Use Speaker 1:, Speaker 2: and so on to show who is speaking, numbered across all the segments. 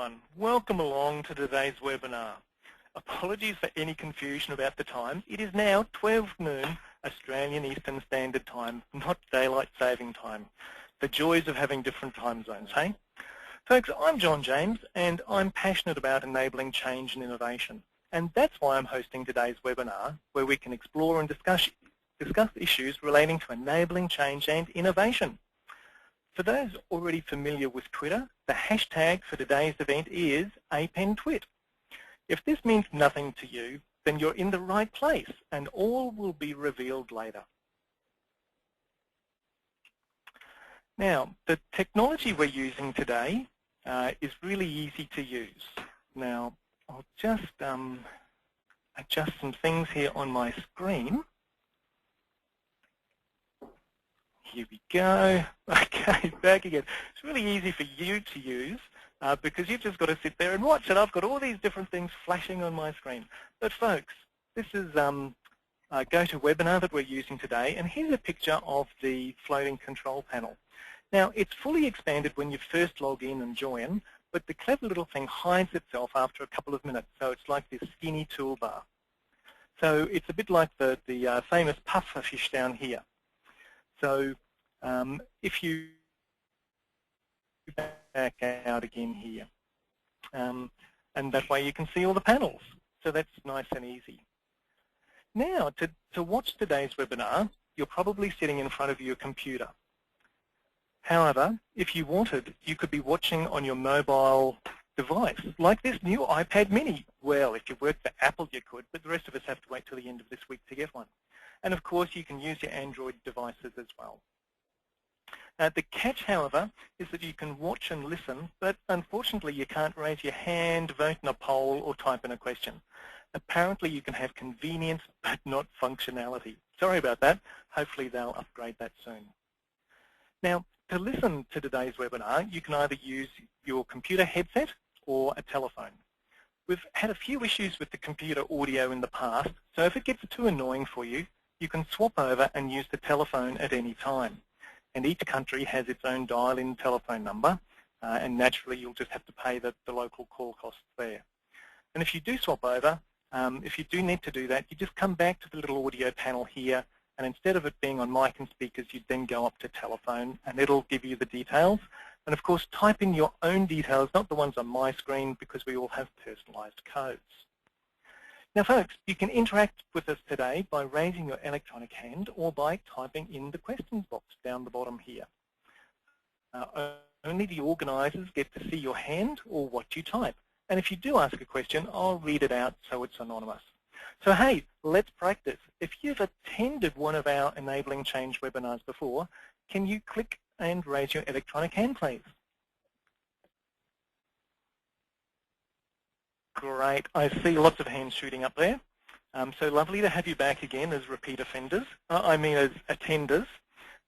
Speaker 1: everyone. Welcome along to today's webinar. Apologies for any confusion about the time. It is now 12 noon Australian Eastern Standard Time, not Daylight Saving Time. The joys of having different time zones, hey? Folks, I'm John James and I'm passionate about enabling change and innovation. And that's why I'm hosting today's webinar, where we can explore and discuss issues relating to enabling change and innovation. For those already familiar with Twitter, the hashtag for today's event is #APENTWIT. If this means nothing to you, then you're in the right place and all will be revealed later. Now, the technology we're using today is really easy to use. Now, I'll just adjust some things here on my screen. Here we go. Okay, back again. It's really easy for you to use because you've just got to sit there and watch it. I've got all these different things flashing on my screen. But folks, this is a GoToWebinar that we're using today, and here's a picture of the floating control panel. Now, it's fully expanded when you first log in and join, but the clever little thing hides itself after a couple of minutes, so it's like this skinny toolbar. So it's a bit like the famous puffer fish down here. So if you back out again here, and that way you can see all the panels. So that's nice and easy. Now, to watch today's webinar, you're probably sitting in front of your computer. However, if you wanted, you could be watching on your mobile device, like this new iPad mini. Well, if you work for Apple, you could, but the rest of us have to wait till the end of this week to get one. And of course, you can use your Android devices as well. The catch, however, is that you can watch and listen, but unfortunately you can't raise your hand, vote in a poll, or type in a question. Apparently you can have convenience, but not functionality. Sorry about that. Hopefully they'll upgrade that soon. Now, to listen to today's webinar, you can either use your computer headset or a telephone. We've had a few issues with the computer audio in the past, so if it gets too annoying for you, you can swap over and use the telephone at any time. And each country has its own dial-in telephone number, and naturally you'll just have to pay the local call costs there. And if you do swap over, if you do need to do that, you just come back to the little audio panel here, and instead of it being on mic and speakers, you then go up to telephone, and it'll give you the details. And of course, type in your own details, not the ones on my screen, because we all have personalized codes. Now folks, you can interact with us today by raising your electronic hand or by typing in the questions box down the bottom here. Only the organisers get to see your hand or what you type. And if you do ask a question, I'll read it out so it's anonymous. So hey, let's practice. If you've attended one of our Enabling Change webinars before, can you click and raise your electronic hand, please? Great. I see lots of hands shooting up there. So lovely to have you back again as repeat offenders. as attenders.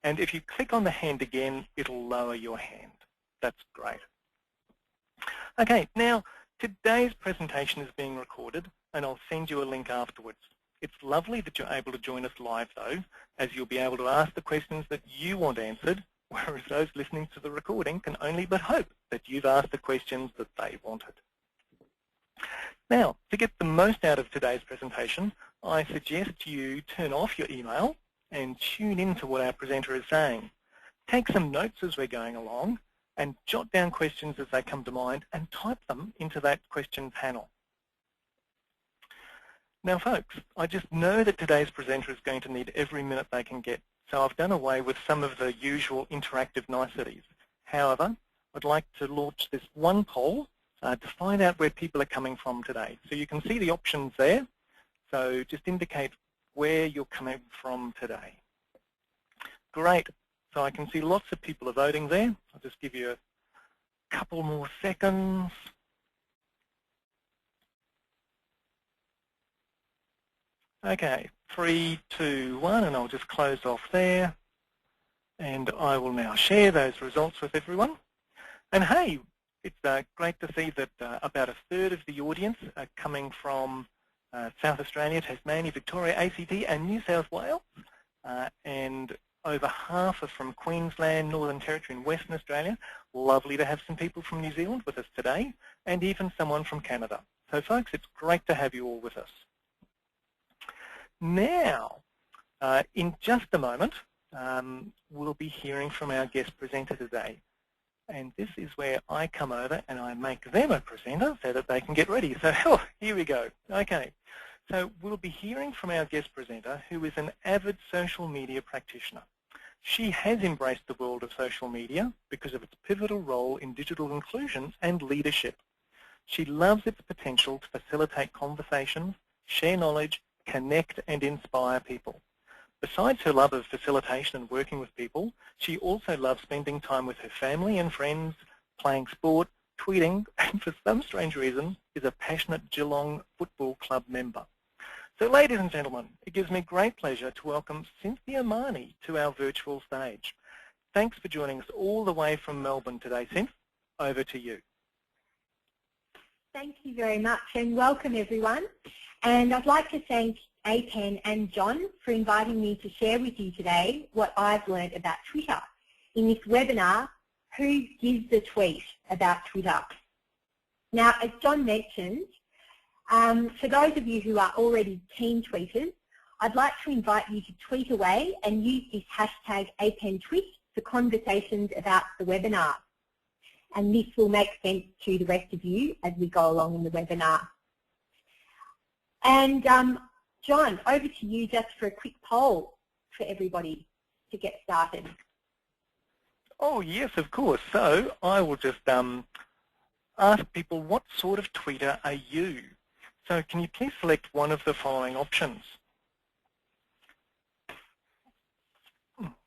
Speaker 1: And if you click on the hand again, it'll lower your hand. That's great. Okay, now today's presentation is being recorded, and I'll send you a link afterwards. It's lovely that you're able to join us live, though, as you'll be able to ask the questions that you want answered, whereas those listening to the recording can only but hope that you've asked the questions that they wanted. Now, to get the most out of today's presentation, I suggest you turn off your email and tune into what our presenter is saying. Take some notes as we're going along and jot down questions as they come to mind and type them into that question panel. Now folks, I just know that today's presenter is going to need every minute they can get, so I've done away with some of the usual interactive niceties. However, I'd like to launch this one poll to find out where people are coming from today. So you can see the options there, so just indicate where you're coming from today. Great, so I can see lots of people are voting there. I'll just give you a couple more seconds. Okay, 3, 2, 1, and I'll just close off there. And I will now share those results with everyone. And hey, it's great to see that about a third of the audience are coming from South Australia, Tasmania, Victoria, ACT, and New South Wales. And Over half are from Queensland, Northern Territory and Western Australia. Lovely to have some people from New Zealand with us today, and even someone from Canada. So folks, it's great to have you all with us. Now, in just a moment, we'll be hearing from our guest presenter today. And this is where I come over and I make them a presenter so that they can get ready. So here we go. Okay. So we'll be hearing from our guest presenter, who is an avid social media practitioner. She has embraced the world of social media because of its pivotal role in digital inclusion and leadership. She loves its potential to facilitate conversations, share knowledge, connect and inspire people. Besides her love of facilitation and working with people, she also loves spending time with her family and friends, playing sport, tweeting, and for some strange reason is a passionate Geelong Football Club member. So ladies and gentlemen, it gives me great pleasure to welcome Cynthia Marnie to our virtual stage. Thanks for joining us all the way from Melbourne today, Cynth. Over to you.
Speaker 2: Thank you very much and welcome everyone. And I'd like to thank APEN and John for inviting me to share with you today what I've learned about Twitter in this webinar, Who Gives a Tweet About Twitter? Now, as John mentioned, for those of you who are already keen tweeters, I'd like to invite you to tweet away and use this hashtag APENTweet for conversations about the webinar. And this will make sense to the rest of you as we go along in the webinar. And John, over to you just for a quick poll for everybody to get started.
Speaker 1: Oh yes, of course. So I will just ask people, what sort of tweeter are you? So can you please select one of the following options?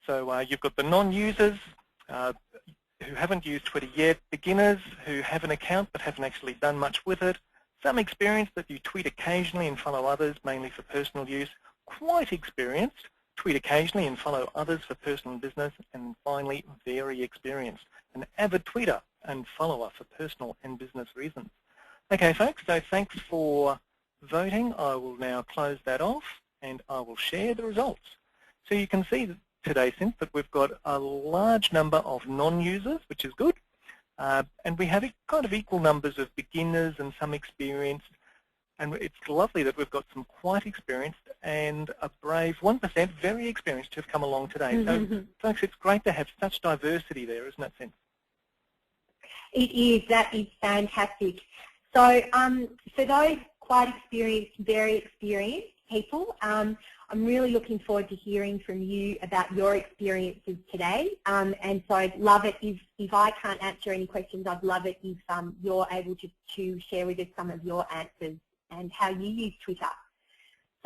Speaker 1: So you've got the non-users who haven't used Twitter yet, beginners who have an account but haven't actually done much with it, some experience that you tweet occasionally and follow others, mainly for personal use, quite experienced, tweet occasionally and follow others for personal and business, and finally, very experienced, an avid tweeter and follower for personal and business reasons. Okay, folks, so thanks for voting. I will now close that off and I will share the results. So you can see today, since that we've got a large number of non-users, which is good. And we have kind of equal numbers of beginners and some experienced, and it's lovely that we've got some quite experienced and a brave 1% very experienced who've come along today. So, folks, it's great to have such diversity there, isn't it, Cynthia?
Speaker 2: It is. That is fantastic. So, for those quite experienced, very experienced people, I'm really looking forward to hearing from you about your experiences today. And so I'd love it if I can't answer any questions, I'd love it if you're able to share with us some of your answers and how you use Twitter.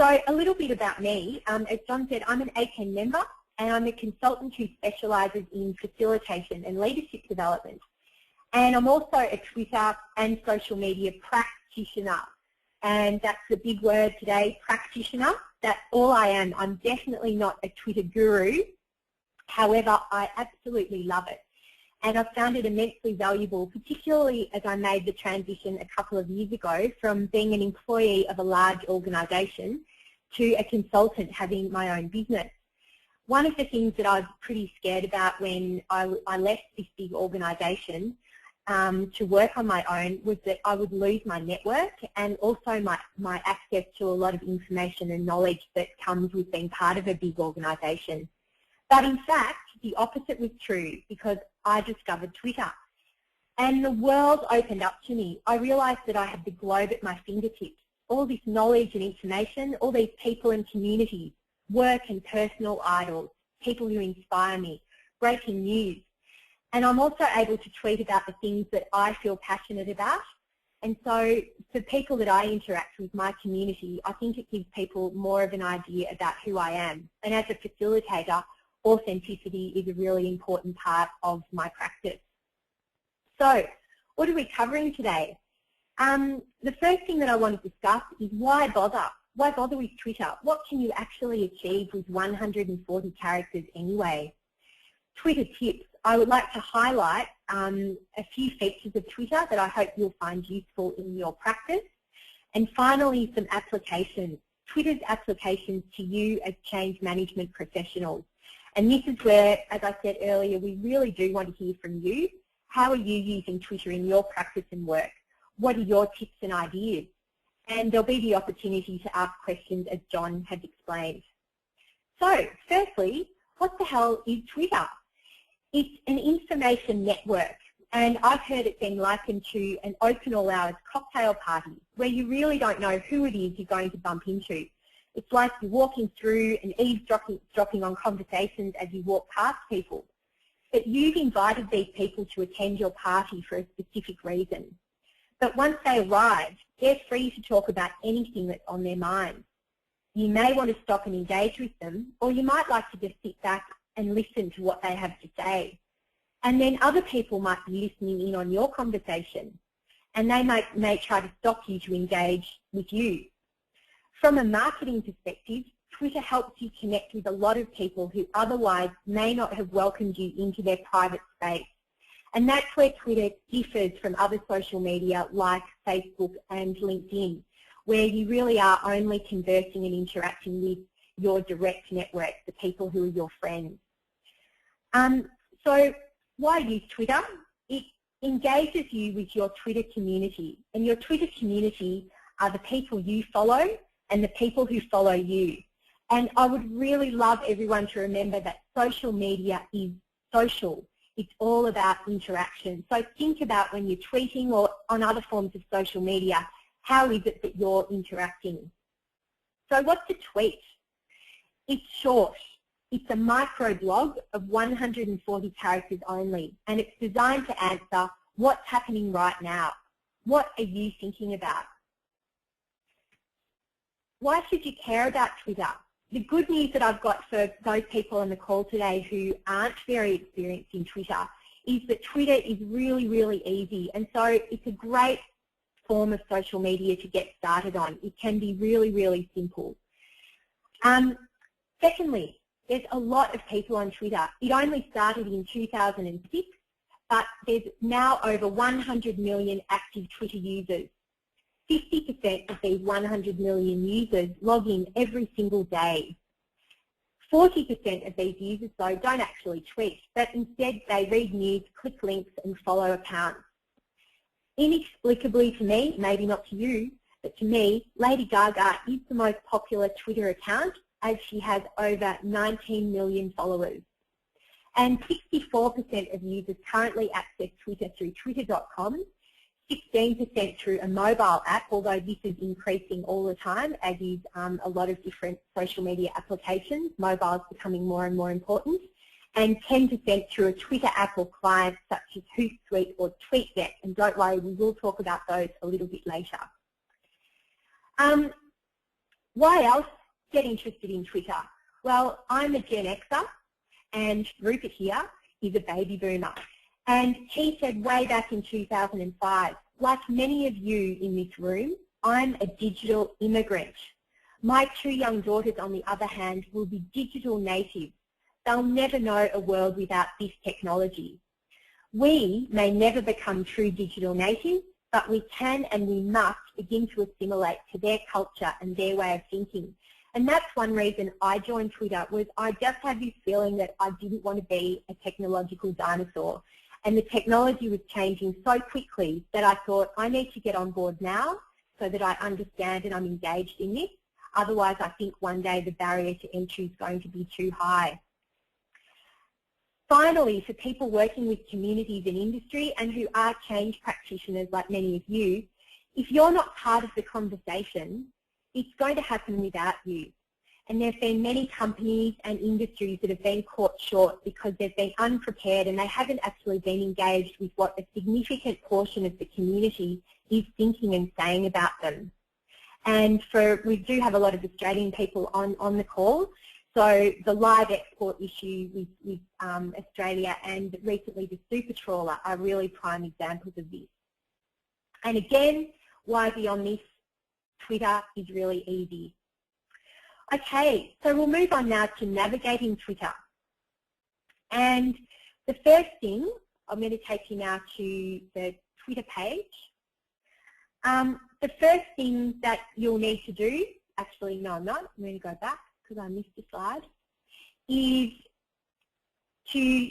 Speaker 2: So a little bit about me. As John said, I'm an APEN member and I'm a consultant who specialises in facilitation and leadership development. And I'm also a Twitter and social media practitioner. And that's the big word today, practitioner. That's all I am. I'm definitely not a Twitter guru. However, I absolutely love it. And I've found it immensely valuable, particularly as I made the transition a couple of years ago from being an employee of a large organisation to a consultant having my own business. One of the things that I was pretty scared about when I left this big organisation to work on my own was that I would lose my network and also my access to a lot of information and knowledge that comes with being part of a big organisation. But in fact, the opposite was true because I discovered Twitter. And the world opened up to me. I realised that I had the globe at my fingertips, all this knowledge and information, all these people and communities, work and personal idols, people who inspire me, breaking news. And I'm also able to tweet about the things that I feel passionate about. And so for people that I interact with, my community, I think it gives people more of an idea about who I am. And as a facilitator, authenticity is a really important part of my practice. So what are we covering today? The first thing that I want to discuss is why bother? Why bother with Twitter? What can you actually achieve with 140 characters anyway? Twitter tips. I would like to highlight a few features of Twitter that I hope you'll find useful in your practice. And finally, some applications. Twitter's applications to you as change management professionals. And this is where, as I said earlier, we really do want to hear from you. How are you using Twitter in your practice and work? What are your tips and ideas? And there'll be the opportunity to ask questions as John has explained. So, firstly, what the hell is Twitter? It's an information network, and I've heard it being likened to an open all-hours cocktail party where you really don't know who it is you're going to bump into. It's like you're walking through and eavesdropping on conversations as you walk past people. But you've invited these people to attend your party for a specific reason. But once they arrive, they're free to talk about anything that's on their mind. You may want to stop and engage with them, or you might like to just sit back and listen to what they have to say. And then other people might be listening in on your conversation, and they may try to stop you to engage with you. From a marketing perspective, Twitter helps you connect with a lot of people who otherwise may not have welcomed you into their private space. And that's where Twitter differs from other social media like Facebook and LinkedIn, where you really are only conversing and interacting with your direct network, the people who are your friends. So why use Twitter? It engages you with your Twitter community, and your Twitter community are the people you follow and the people who follow you. And I would really love everyone to remember that social media is social. It's all about interaction. So think about when you're tweeting or on other forms of social media, how is it that you're interacting? So what's a tweet? It's short. It's a microblog of 140 characters only, and it's designed to answer what's happening right now. What are you thinking about? Why should you care about Twitter? The good news that I've got for those people on the call today who aren't very experienced in Twitter is that Twitter is really, really easy, and so it's a great form of social media to get started on. It can be really, really simple. Secondly, there's a lot of people on Twitter. It only started in 2006, but there's now over 100 million active Twitter users. 50% of these 100 million users log in every single day. 40% of these users, though, don't actually tweet, but instead they read news, click links and follow accounts. Inexplicably to me, maybe not to you, but to me, Lady Gaga is the most popular Twitter account, as she has over 19 million followers. And 64% of users currently access Twitter through twitter.com, 16% through a mobile app, although this is increasing all the time, as is a lot of different social media applications. Mobile is becoming more and more important. And 10% through a Twitter app or client such as Hootsuite or TweetDeck. And don't worry, we will talk about those a little bit later. Why else get interested in Twitter? Well, I'm a Gen Xer, and Rupert here is a baby boomer. And he said way back in 2005, like many of you in this room, I'm a digital immigrant. My 2 young daughters, on the other hand, will be digital natives. They'll never know a world without this technology. We may never become true digital natives, but we can and we must begin to assimilate to their culture and their way of thinking. And that's one reason I joined Twitter, was I just had this feeling that I didn't want to be a technological dinosaur. And the technology was changing so quickly that I thought, I need to get on board now so that I understand and I'm engaged in this. Otherwise, I think one day the barrier to entry is going to be too high. Finally, for people working with communities and industry and who are change practitioners like many of you, if you're not part of the conversation, it's going to happen without you. And there have been many companies and industries that have been caught short because they've been unprepared and they haven't actually been engaged with what a significant portion of the community is thinking and saying about them. And we do have a lot of Australian people on the call. So the live export issue with Australia and recently the super trawler are really prime examples of this. And again, why beyond this? Twitter is really easy. Okay, so we'll move on now to navigating Twitter. And the first thing, I'm going to take you now to the Twitter page. The first thing that you'll need to do, actually no I'm not, I'm going to go back because I missed a slide, is to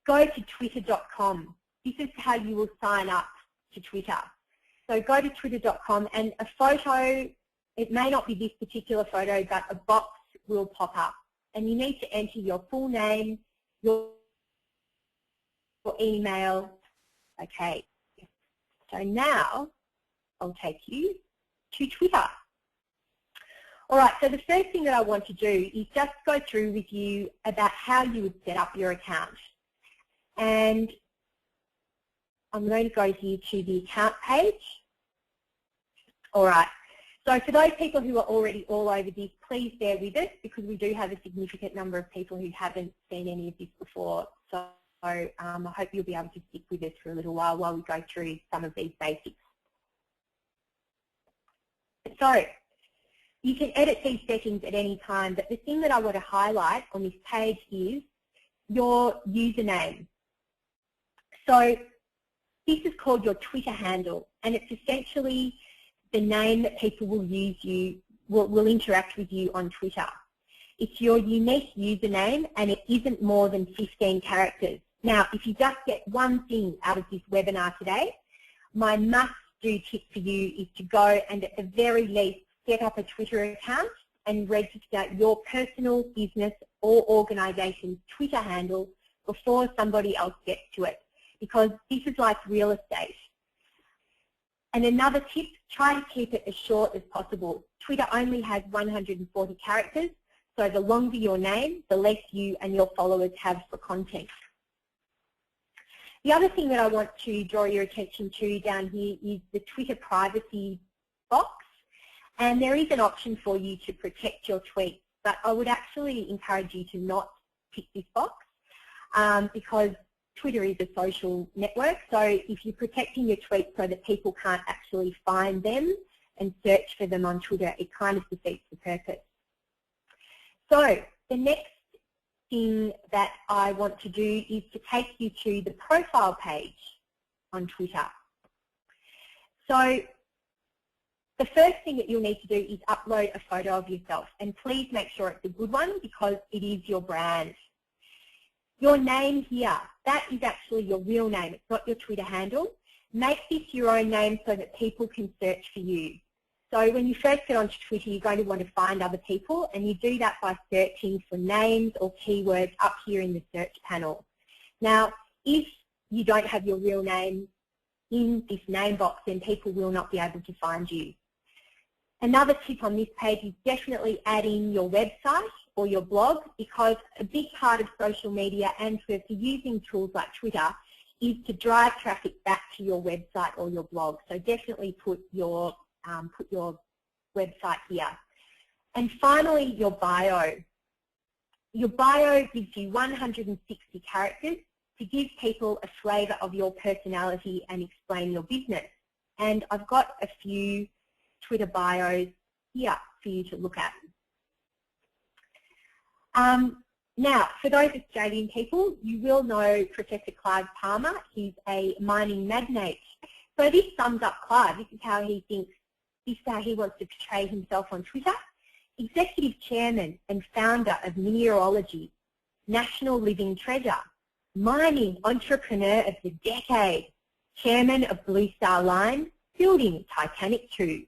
Speaker 2: go to twitter.com. This is how you will sign up to Twitter. So go to twitter.com and a photo, it may not be this particular photo, but a box will pop up. And you need to enter your full name, your email. Okay, so now I'll take you to Twitter. All right, so the first thing that I want to do is just go through with you about how you would set up your account. And I'm going to go here to the account page. All right, so for those people who are already all over this, please bear with us because we do have a significant number of people who haven't seen any of this before. So I hope you'll be able to stick with us for a little while we go through some of these basics. So you can edit these settings at any time, but the thing that I want to highlight on this page is your username. So this is called your Twitter handle, and it's essentially the name that people will use will interact with you on Twitter. It's your unique username, and it isn't more than 15 characters. Now, if you just get one thing out of this webinar today, my must-do tip for you is to go and at the very least set up a Twitter account and register your personal business or organisation's Twitter handle before somebody else gets to it, because this is like real estate. And another tip, try to keep it as short as possible. Twitter only has 140 characters, so the longer your name, the less you and your followers have for content. The other thing that I want to draw your attention to down here is the Twitter privacy box. And there is an option for you to protect your tweets, but I would actually encourage you to not tick this box because Twitter is a social network. So if you're protecting your tweets so that people can't actually find them and search for them on Twitter, it kind of defeats the purpose. So the next thing that I want to do is to take you to the profile page on Twitter. So the first thing that you'll need to do is upload a photo of yourself, and please make sure it's a good one because it is your brand. Your name here, that is actually your real name, it's not your Twitter handle. Make this your own name so that people can search for you. So when you first get onto Twitter, you're going to want to find other people, and you do that by searching for names or keywords up here in the search panel. Now, if you don't have your real name in this name box, then people will not be able to find you. Another tip on this page is definitely add in your website or your blog, because a big part of social media and for using tools like Twitter is to drive traffic back to your website or your blog. So definitely put your website here. And finally, your bio. Your bio gives you 160 characters to give people a flavour of your personality and explain your business. And I've got a few Twitter bios here for you to look at. Now, for those Australian people, you will know Professor Clive Palmer. He's a mining magnate. So this sums up Clive. This is how he thinks, this is how he wants to portray himself on Twitter. Executive Chairman and Founder of Mineralogy, National Living Treasure, Mining Entrepreneur of the Decade, Chairman of Blue Star Line, Building Titanic 2.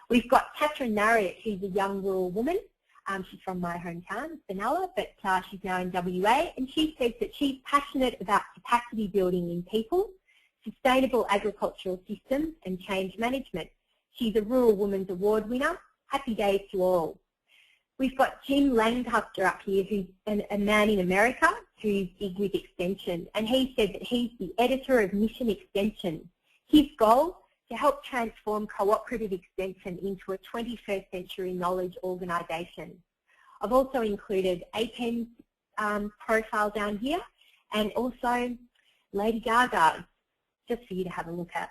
Speaker 2: We've got Catherine Narriott, who's a young rural woman. She's from my hometown, Benalla, but she's now in WA, and she says that she's passionate about capacity building in people, sustainable agricultural systems and change management. She's a Rural Women's Award winner. Happy days to all. We've got Jim Lancaster up here, who's a man in America who's big with extension, and he said that he's the editor of Mission Extension. His goal, to help transform cooperative extension into a 21st century knowledge organisation. I've also included APEN's profile down here, and also Lady Gaga's, just for you to have a look at.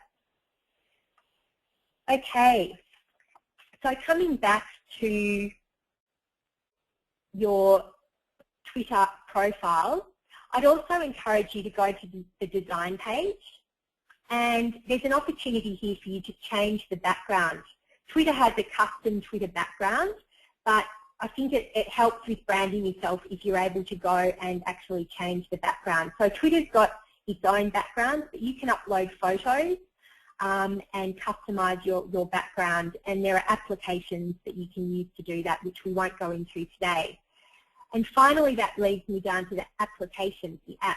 Speaker 2: Okay, so coming back to your Twitter profile, I'd also encourage you to go to the design page, and there's an opportunity here for you to change the background. Twitter has a custom Twitter background, but I think it helps with branding yourself if you're able to go and actually change the background. So Twitter's got its own background, but you can upload photos and customize your background, and there are applications that you can use to do that, which we won't go into today. And finally, that leads me down to the applications, the apps.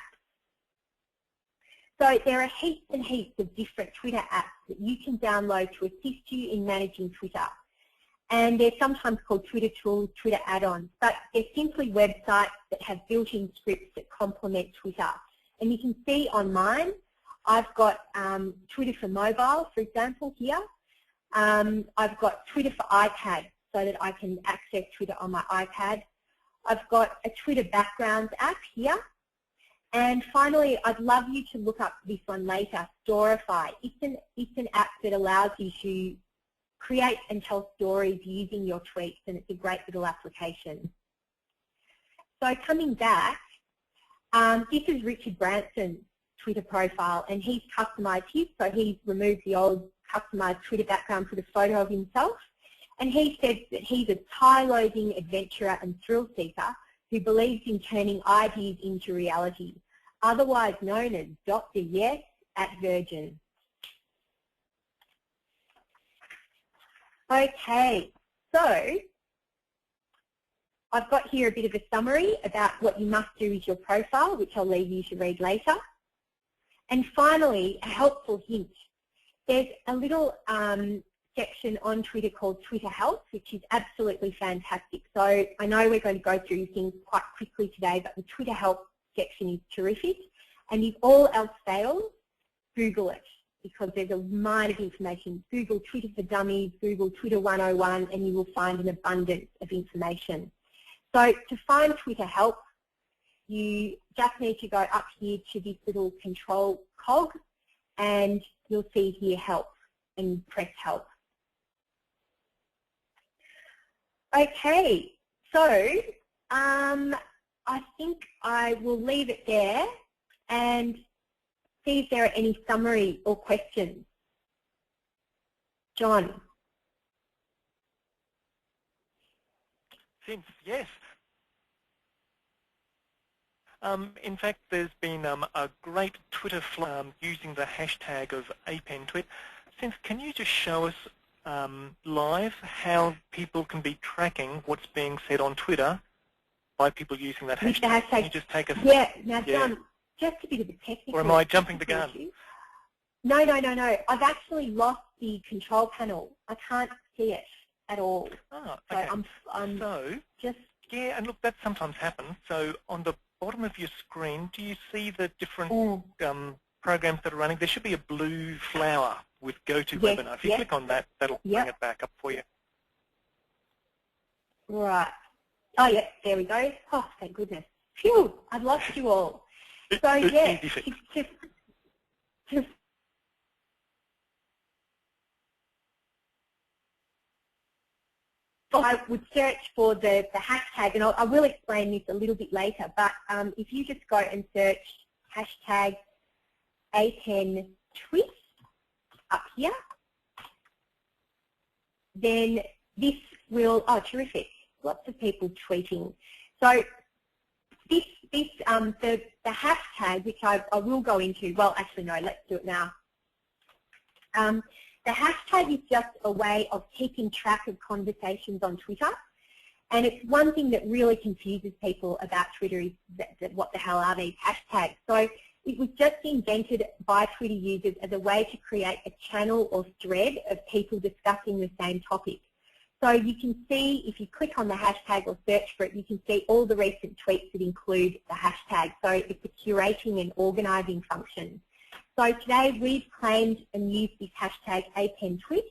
Speaker 2: So there are heaps and heaps of different Twitter apps that you can download to assist you in managing Twitter. And they're sometimes called Twitter tools, Twitter add-ons, but they're simply websites that have built-in scripts that complement Twitter. And you can see on mine, I've got Twitter for mobile, for example, here. I've got Twitter for iPad so that I can access Twitter on my iPad. I've got a Twitter backgrounds app here. And finally, I'd love you to look up this one later, Storify. It's an app that allows you to create and tell stories using your tweets, and it's a great little application. So coming back, this is Richard Branson's Twitter profile, and he's customized his, so he's removed the old customized Twitter background, put a photo of himself, and he says that he's a tie-loading adventurer and thrill seeker who believes in turning ideas into reality, otherwise known as Dr. Yes at Virgin. Okay, so I've got here a bit of a summary about what you must do with your profile, which I'll leave you to read later. And finally, a helpful hint. There's a little section on Twitter called Twitter Help, which is absolutely fantastic. So I know we're going to go through things quite quickly today, but the Twitter Help section is terrific. And if all else fails, Google it, because there's a mine of information. Google Twitter for Dummies, Google Twitter 101, and you will find an abundance of information. So to find Twitter Help, you just need to go up here to this little control cog, and you'll see here Help, and press Help. Okay, so I think I will leave it there and see if there are any summary or questions. John?
Speaker 1: Yes. In fact, there's been a great Twitter flow using the hashtag of #APenTwit. Since, can you just show us live how people can be tracking what's being said on Twitter by people using that hashtag? Can you just take us?
Speaker 2: Yeah. Now, John, just a bit of a technical.
Speaker 1: Or am I jumping the gun?
Speaker 2: No. I've actually lost the control panel. I can't see it at all.
Speaker 1: Oh, okay.
Speaker 2: So
Speaker 1: yeah, and look, that sometimes happens. So on the bottom of your screen, do you see the different programs that are running? There should be a blue flower with GoToWebinar. If you click on that, that'll bring it back up for you.
Speaker 2: Right. Oh, yeah, there we go. Oh, thank goodness. Phew, I've lost you all. So, yeah, I would search for the hashtag, and I will explain this a little bit later, but if you just go and search hashtag #APenTwit up here, then this will, oh, terrific, lots of people tweeting. So the hashtag, which I will go into, well, actually, no, let's do it now. The hashtag is just a way of keeping track of conversations on Twitter, and it's one thing that really confuses people about Twitter is that what the hell are these hashtags? So it was just invented by Twitter users as a way to create a channel or thread of people discussing the same topic. So you can see, if you click on the hashtag or search for it, you can see all the recent tweets that include the hashtag. So it's a curating and organising function. So today we've claimed and used this hashtag #APenTwit,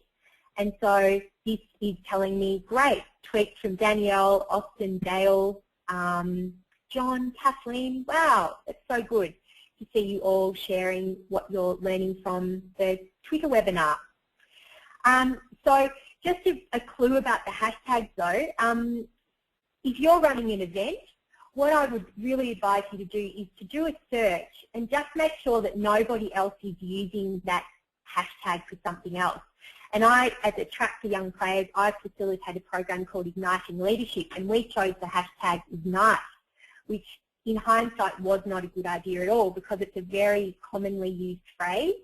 Speaker 2: and so this is telling me, great, tweets from Danielle, Austin, Dale, John, Kathleen. Wow, that's so good to see you all sharing what you're learning from the Twitter webinar. So just a clue about the hashtags though, if you're running an event, what I would really advise you to do is to do a search and just make sure that nobody else is using that hashtag for something else. And I, as a track for young players, I facilitate a program called Igniting Leadership, and we chose the hashtag Ignite, which in hindsight was not a good idea at all because it's a very commonly used phrase.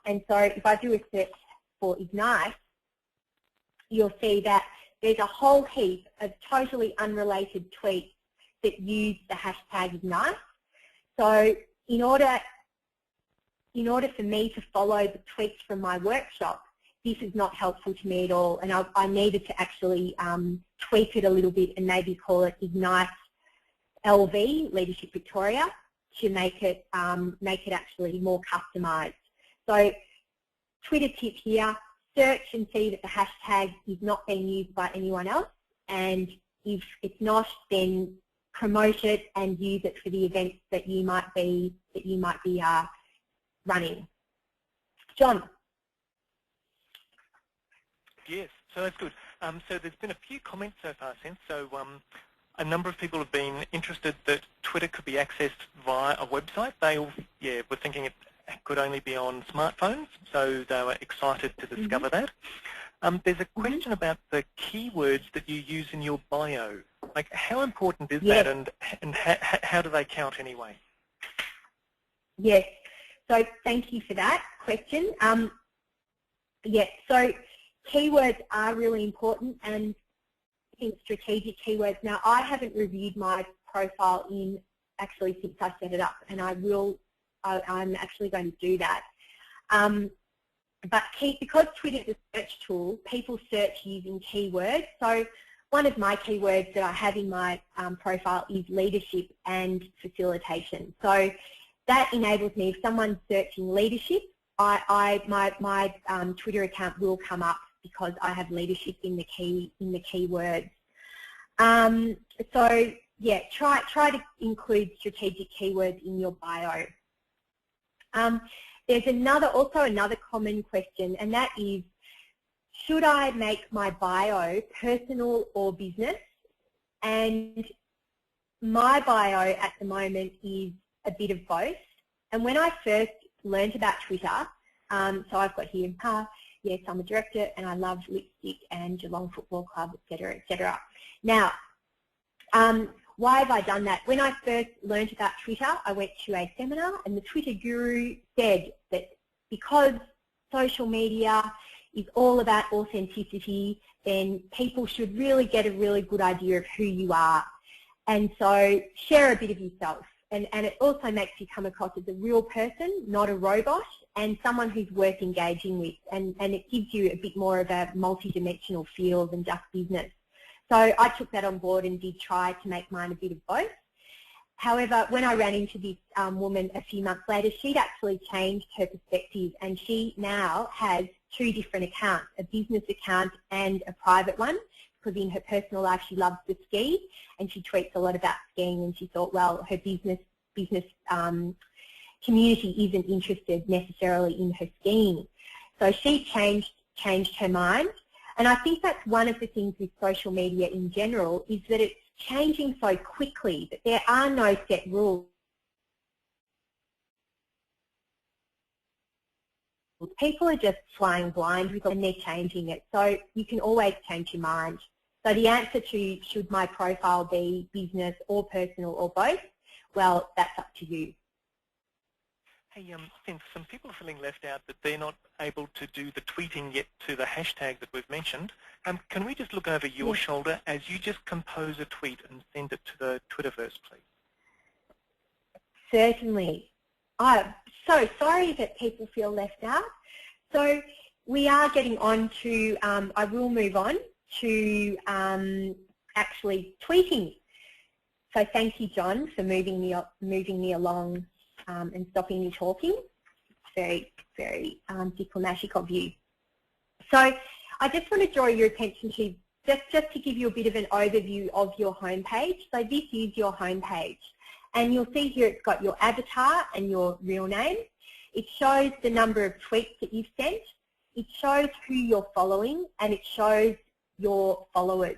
Speaker 2: And so if I do a search for Ignite, you'll see that there's a whole heap of totally unrelated tweets that use the hashtag Ignite. So in order for me to follow the tweets from my workshop, this is not helpful to me at all, and I needed to actually tweak it a little bit and maybe call it Ignite LV, Leadership Victoria, to make it actually more customised. So Twitter tip here, search and see that the hashtag is not being used by anyone else, and if it's not, then promote it and use it for the events that you might be running. John.
Speaker 1: Yes, so that's good. So there's been a few comments so far since. So a number of people have been interested that Twitter could be accessed via a website. They all, were thinking it could only be on smartphones, so they were excited to discover that. There's a question about the keywords that you use in your bio. Like, how important is that, and how do they count anyway?
Speaker 2: Yes, so thank you for that question. So keywords are really important, and I think strategic keywords. Now, I haven't reviewed my profile since I set it up, and I'm actually going to do that. But because Twitter is a search tool, people search using keywords. So one of my keywords that I have in my profile is leadership and facilitation. So that enables me, if someone's searching leadership, my Twitter account will come up because I have leadership in the keywords. So yeah, try to include strategic keywords in your bio. There's also another common question, and that is, should I make my bio personal or business? And my bio at the moment is a bit of both. And when I first learned about Twitter, so I've got here, yes, I'm a director and I love lipstick and Geelong Football Club, etc., etc. Now, why have I done that? When I first learned about Twitter, I went to a seminar, and the Twitter guru said that because social media is all about authenticity, then people should really get a really good idea of who you are. And so share a bit of yourself. And it also makes you come across as a real person, not a robot, and someone who's worth engaging with. And it gives you a bit more of a multi-dimensional feel than just business. So I took that on board and did try to make mine a bit of both. However, when I ran into this woman a few months later, she'd actually changed her perspective, and she now has 2 different accounts, a business account and a private one, because in her personal life she loves to ski and she tweets a lot about skiing, and she thought, well, her business community isn't interested necessarily in her skiing. So she changed her mind. And I think that's one of the things with social media in general, is that it's changing so quickly that there are no set rules. People are just flying blind with it, and they're changing it. So you can always change your mind. So the answer to should my profile be business or personal or both, well, that's up to you.
Speaker 1: Hey, some people are feeling left out that they're not able to do the tweeting yet to the hashtag that we've mentioned. Can we just look over your shoulder as you just compose a tweet and send it to the Twitterverse, please?
Speaker 2: Certainly. I'm so sorry that people feel left out. So we are getting on to, I will move on to actually tweeting. So thank you, John, for moving me along and stopping me talking. Very, very diplomatic of you. So I just want to draw your attention to, just to give you a bit of an overview of your homepage. So this is your homepage. And you'll see here it's got your avatar and your real name. It shows the number of tweets that you've sent. It shows who you're following, and it shows your followers.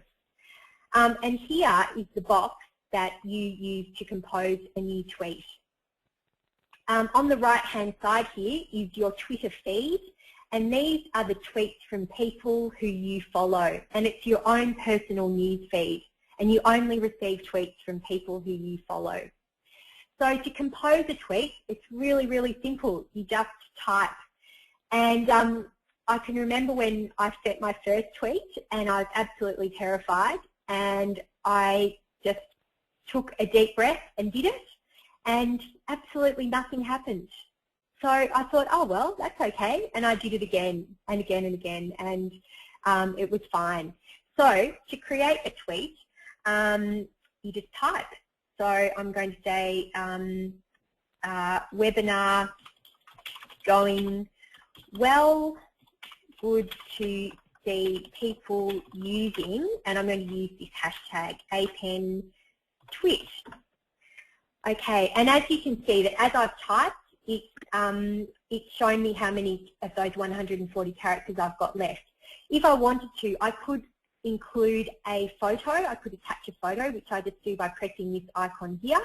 Speaker 2: And here is the box that you use to compose a new tweet. On the right-hand side here is your Twitter feed, And these are the tweets from people who you follow, and it's your own personal news feed, and you only receive tweets from people who you follow. So to compose a tweet, it's really, really simple. You just type. And I can remember when I sent my first tweet and I was absolutely terrified, and I just took a deep breath and did it, and absolutely nothing happened. So I thought, oh well, that's okay, and I did it again and again and again, and it was fine. So to create a tweet, you just type. So I'm going to say webinar going well, good to see people using, and I'm going to use this hashtag #APENTwit. Okay, and as you can see that as I've typed, it's shown me how many of those 140 characters I've got left. If I wanted to, I could include a photo. I could attach a photo, which I just do by pressing this icon here.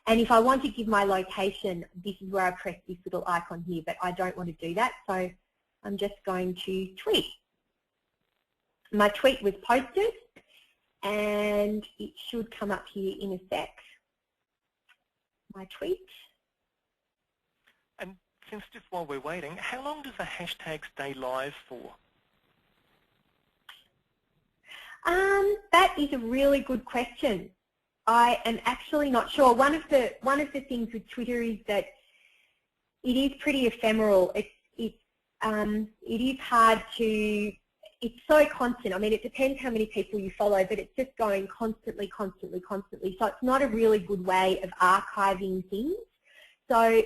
Speaker 2: And if I want to give my location, this is where I press this little icon here, but I don't want to do that, so I'm just going to tweet. My tweet was posted, and it should come up here in a sec. My tweet.
Speaker 1: And since just while we're waiting, how long does the hashtag stay live for?
Speaker 2: That is a really good question. I am actually not sure. One of the things with Twitter is that it is pretty ephemeral. It is hard to. It's so constant. I mean, it depends how many people you follow, but it's just going constantly, constantly, constantly. So it's not a really good way of archiving things. So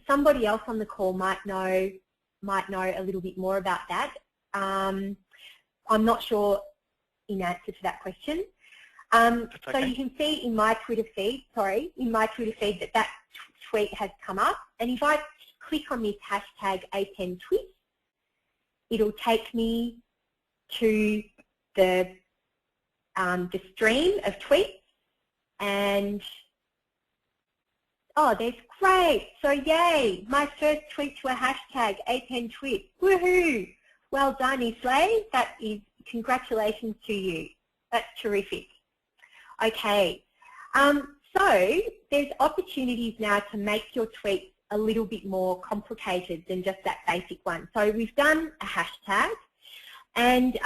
Speaker 2: somebody else on the call might know a little bit more about that. I'm not sure in answer to that question.
Speaker 1: Okay.
Speaker 2: So you can see in my Twitter feed, that tweet has come up. And if I click on this hashtag #APENTwit, it'll take me to the stream of tweets. And oh, there's great. So yay, my first tweet to a hashtag #APENTwit. Woohoo! Well done, Islay. That is, congratulations to you. That's terrific. Okay, so there's opportunities now to make your tweets a little bit more complicated than just that basic one. So we've done a hashtag, and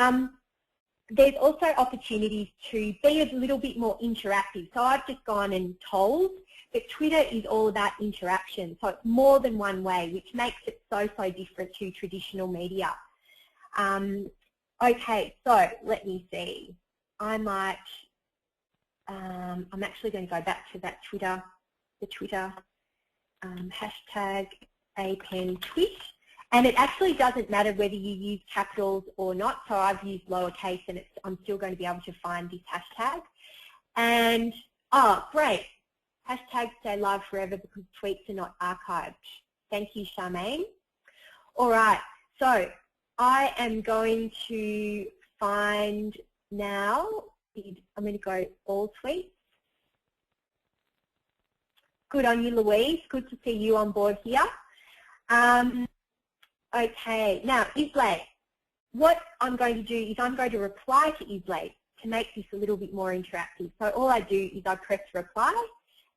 Speaker 2: there's also opportunities to be a little bit more interactive. So I've just gone and told that Twitter is all about interaction. So it's more than one way, which makes it so, so different to traditional media. Okay, so let me see. I might, I'm actually going to go back to that Twitter, hashtag #APENTwit. And it actually doesn't matter whether you use capitals or not. So I've used lowercase, and I'm still going to be able to find this hashtag. And, oh, great. Hashtag stay live forever because tweets are not archived. Thank you, Charmaine. All right, so I am going to find now, I'm going to go all tweets. Good on you, Louise. Good to see you on board here. Okay, now Islay, what I'm going to do is I'm going to reply to Islay to make this a little bit more interactive. So all I do is I press reply,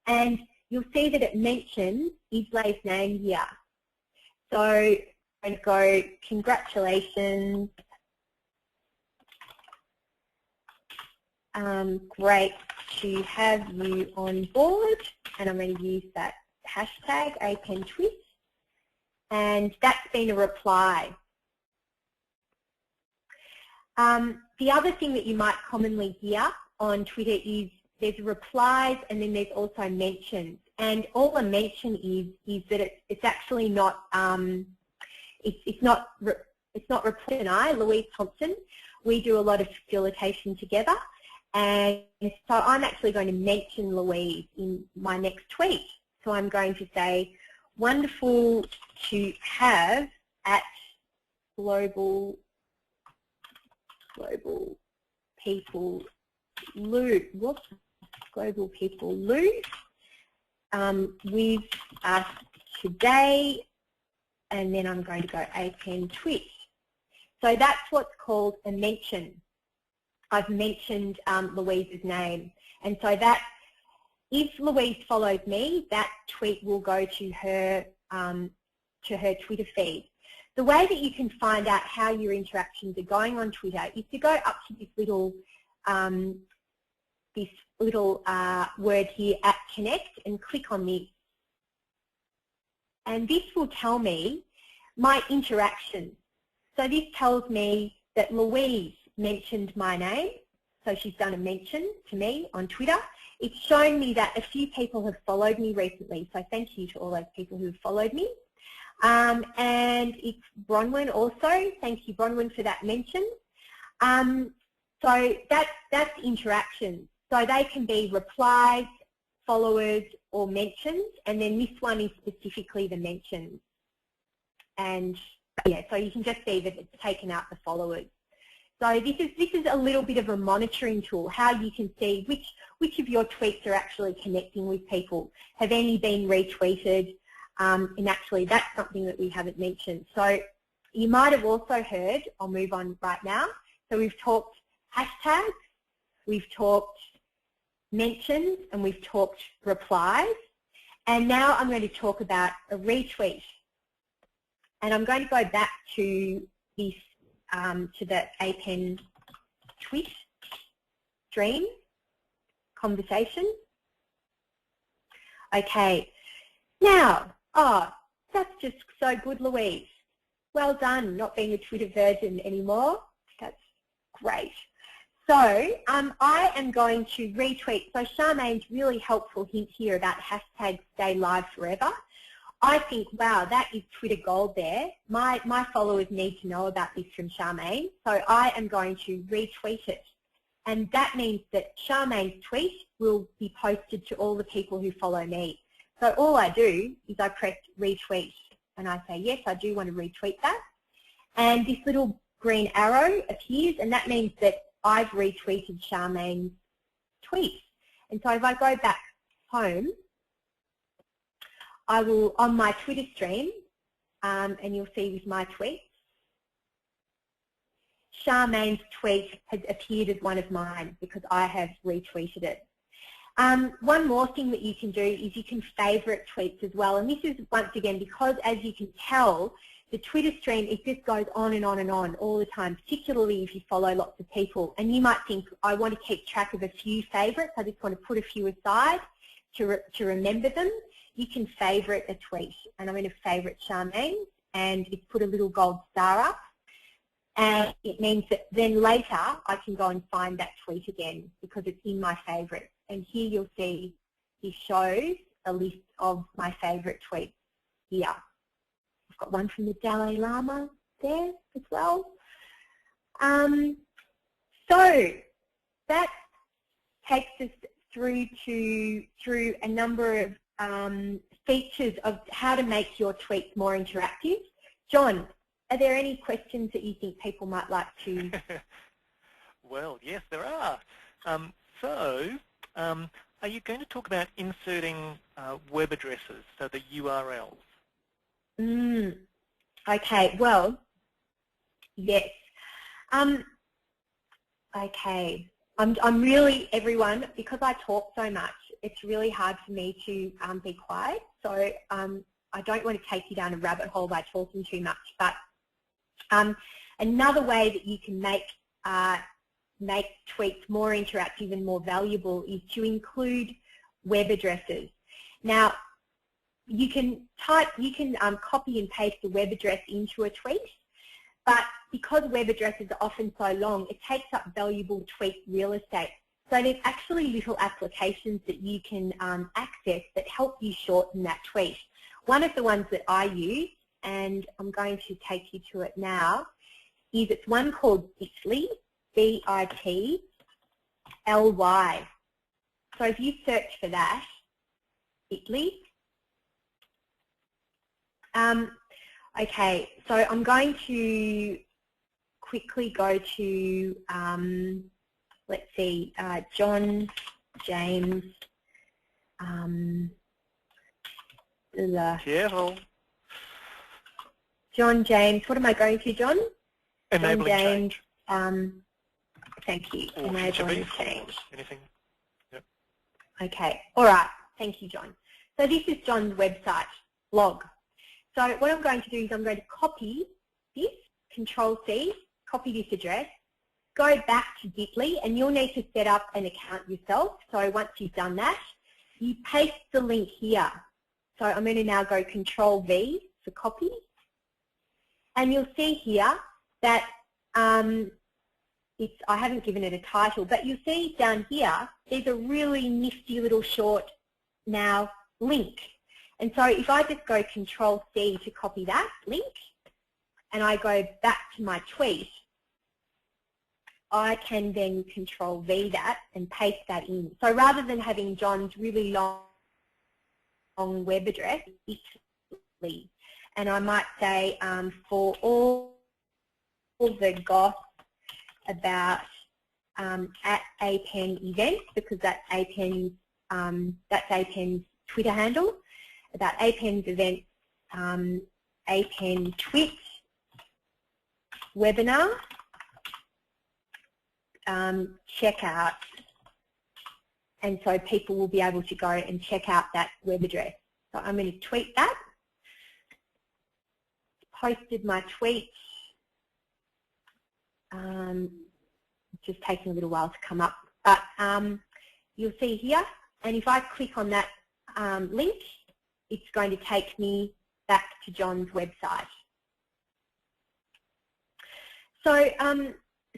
Speaker 2: and you'll see that it mentions Islay's name here. So I'm going to go, congratulations. Great to have you on board, and I'm going to use that hashtag #APENTwit, and that's been a reply. The other thing that you might commonly hear on Twitter is there's replies and then there's also mentions, and all a mention is that it's actually not it's not Reporter and I, Louise Thompson. We do a lot of facilitation together. And so I'm actually going to mention Louise in my next tweet. So I'm going to say, wonderful to have at Global People Lou. Whoops, Global People Lou with us today and then I'm going to go APN twit. So that's what's called a mention. I've mentioned Louise's name, and so that if Louise follows me, that tweet will go to her Twitter feed. The way that you can find out how your interactions are going on Twitter is to go up to this little word here at connect and click on this. And this will tell me my interactions. So this tells me that Louise mentioned my name, so she's done a mention to me on Twitter. It's showing me that a few people have followed me recently, so thank you to all those people who have followed me. And it's Bronwyn also. Thank you, Bronwyn, for that mention. So that's interactions. So they can be replies, followers, or mentions, and then this one is specifically the mentions. And yeah, so you can just see that it's taken out the followers. So this is a little bit of a monitoring tool, how you can see which of your tweets are actually connecting with people. Have any been retweeted? And actually, that's something that we haven't mentioned. So you might have also heard, I'll move on right now. So we've talked hashtags, we've talked mentions, and we've talked replies. And now I'm going to talk about a retweet. And I'm going to go back to this, to the APN twit stream conversation. Okay. Now, oh, that's just so good, Louise. Well done, not being a Twitter virgin anymore. That's great. So I am going to retweet. So Charmaine's really helpful hint here about hashtag stay live forever. I think, wow, that is Twitter gold there. My followers need to know about this from Charmaine. So I am going to retweet it. And that means that Charmaine's tweet will be posted to all the people who follow me. So all I do is I press retweet and I say, yes, I do want to retweet that. And this little green arrow appears, and that means that I've retweeted Charmaine's tweet. And so if I go back home, I will, on my Twitter stream, and you'll see with my tweets, Charmaine's tweet has appeared as one of mine because I have retweeted it. One more thing that you can do is you can favourite tweets as well. And this is, once again, because as you can tell, the Twitter stream, it just goes on and on and on all the time, particularly if you follow lots of people. And you might think, I want to keep track of a few favourites. I just want to put a few aside to remember them. You can favourite a tweet. And I'm going to favourite Charmaine, and it's put a little gold star up. And it means that then later I can go and find that tweet again because it's in my favourites. And here you'll see this shows a list of my favourite tweets here. I've got one from the Dalai Lama there as well. So that takes us through a number of features of how to make your tweets more interactive. John, are there any questions that you think people might like to?
Speaker 1: Well, yes, there are. Are you going to talk about inserting web addresses, so the URLs?
Speaker 2: Okay, well, yes. Okay, I'm really, everyone, because I talk so much, it's really hard for me to be quiet. So I don't want to take you down a rabbit hole by talking too much. But another way that you can make tweets more interactive and more valuable is to include web addresses. Now, you can copy and paste a web address into a tweet, but because web addresses are often so long, it takes up valuable tweet real estate. So there's actually little applications that you can access that help you shorten that tweet. One of the ones that I use, and I'm going to take you to it now, is it's one called Bitly, B-I-T-L-Y. So if you search for that, Bitly. Okay, so I'm going to quickly go to, let's see, John James.
Speaker 1: Careful.
Speaker 2: John James, what am I going to, John?
Speaker 1: Enabling
Speaker 2: John James,
Speaker 1: change.
Speaker 2: Thank you.
Speaker 1: Or
Speaker 2: Enabling change.
Speaker 1: Anything. Yep.
Speaker 2: Okay. All right. Thank you, John. So this is John's website, blog. So what I'm going to do is I'm going to copy this, Control-C, copy this address, go back to Gitly, and you'll need to set up an account yourself. So once you've done that, you paste the link here. So I'm going to now go Control-V for copy. And you'll see here that I haven't given it a title, but you'll see down here, there's a really nifty little short now link. And so if I just go Control-C to copy that link, and I go back to my tweet, I can then Control-V that and paste that in. So rather than having John's really long web address, it's and I might say for all the goss about at APEN events, because that's APEN's Twitter handle, about APEN's events, APEN twit webinar, check out, and so people will be able to go and check out that web address. So I'm going to tweet that. Posted my tweet. Just taking a little while to come up, but you'll see here, and if I click on that link, it's going to take me back to John's website. So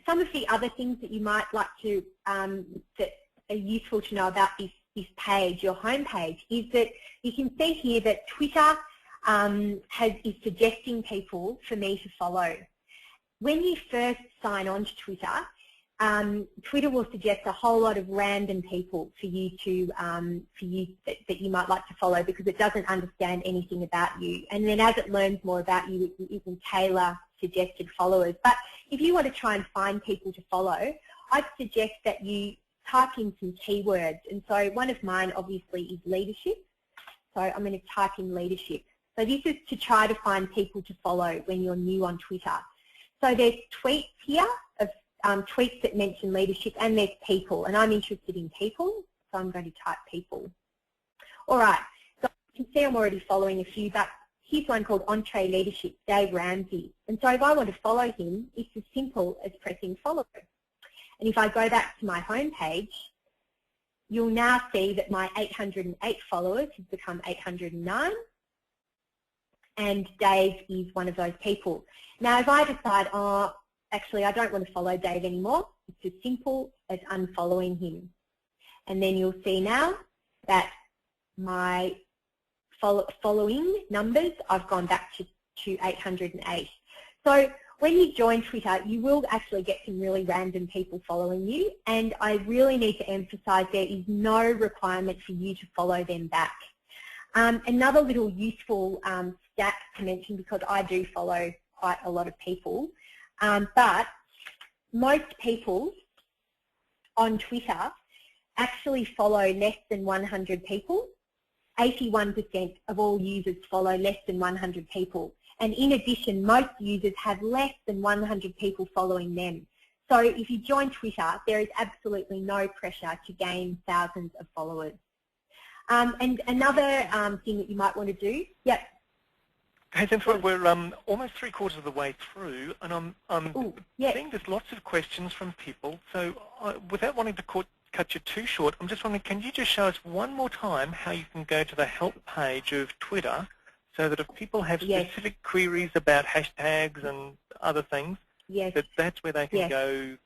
Speaker 2: some of the other things that you might like to, that are useful to know about this page, your home page, is that you can see here that Twitter is suggesting people for me to follow. When you first sign on to Twitter, Twitter will suggest a whole lot of random people for you to that you might like to follow, because it doesn't understand anything about you. And then as it learns more about you, it can tailor suggested followers. But if you want to try and find people to follow, I'd suggest that you type in some keywords. And so one of mine obviously is leadership. So I'm going to type in leadership. So this is to try to find people to follow when you're new on Twitter. So there's tweets here of tweets that mention leadership, and there's people, and I'm interested in people, so I'm going to type people. All right, so you can see I'm already following a few, but here's one called Entree Leadership, Dave Ramsey. And so if I want to follow him, it's as simple as pressing follow. And if I go back to my home page, you'll now see that my 808 followers has become 809. And Dave is one of those people. Now, if I decide, oh, actually, I don't want to follow Dave anymore, it's as simple as unfollowing him. And then you'll see now that my following numbers, I've gone back to 808. So when you join Twitter, you will actually get some really random people following you, and I really need to emphasize there is no requirement for you to follow them back. Another little useful stat to mention, because I do follow quite a lot of people, but most people on Twitter actually follow less than 100 people. 81% of all users follow less than 100 people. And in addition, most users have less than 100 people following them. So if you join Twitter, there is absolutely no pressure to gain thousands of followers. And another thing that you might want to do, yep.
Speaker 1: Hey, Zenthra, we're almost 3/4 of the way through, and I'm seeing there's lots of questions from people. So without wanting to cut you too short, I'm just wondering, can you just show us one more time how you can go to the help page of Twitter, so that if people have specific queries about hashtags and other things, that's where they can go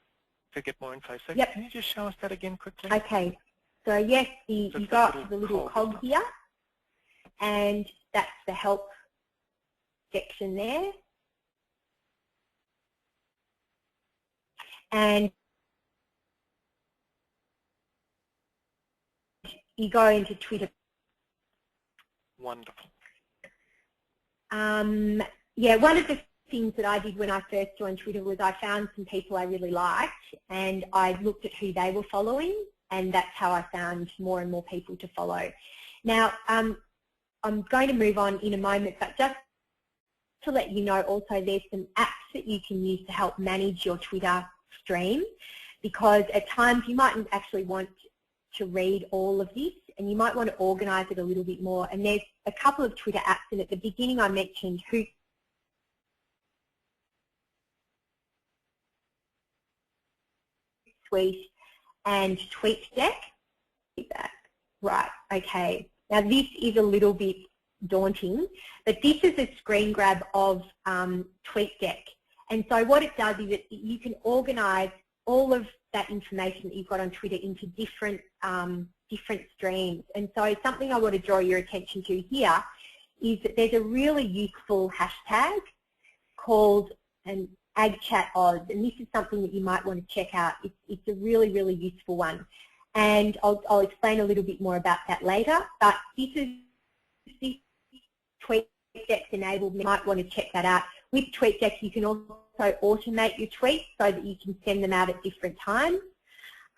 Speaker 1: to get more info. So can you just show us that again quickly?
Speaker 2: Okay. So yes, you go up to the little cog here, and that's the help section there. And you go into Twitter.
Speaker 1: Wonderful.
Speaker 2: Yeah, one of the things that I did when I first joined Twitter was I found some people I really liked, and I looked at who they were following, and that's how I found more and more people to follow. Now, I'm going to move on in a moment, but just to let you know also there's some apps that you can use to help manage your Twitter stream, because at times you mightn't actually want to read all of this and you might want to organise it a little bit more. And there's a couple of Twitter apps, and at the beginning I mentioned Hootsuite and TweetDeck. Right, okay. Now this is a little bit daunting, but this is a screen grab of TweetDeck. And so what it does is you can organise all of that information that you've got on Twitter into different streams. And so something I want to draw your attention to here is that there's a really useful hashtag called an AgChatOz, and this is something that you might want to check out. It's a really, really useful one. And I'll explain a little bit more about that later, but this TweetDeck's enabled. You might want to check that out. With TweetDeck, you can also automate your tweets so that you can send them out at different times.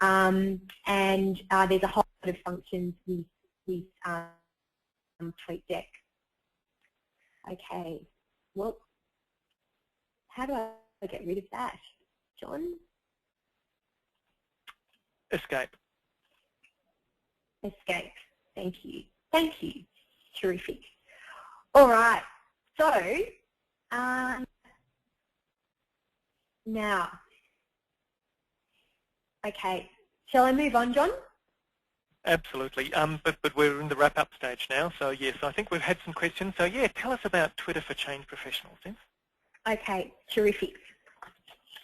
Speaker 2: And there's a whole lot of functions with TweetDeck. Okay, well, how do I get rid of that, John?
Speaker 1: Escape.
Speaker 2: Escape. Thank you. Thank you. Terrific. All right. So now, okay. Shall I move on, John?
Speaker 1: Absolutely. But we're in the wrap-up stage now. So yes, I think we've had some questions. So yeah, tell us about Twitter for Change Professionals, then.
Speaker 2: Okay. Terrific.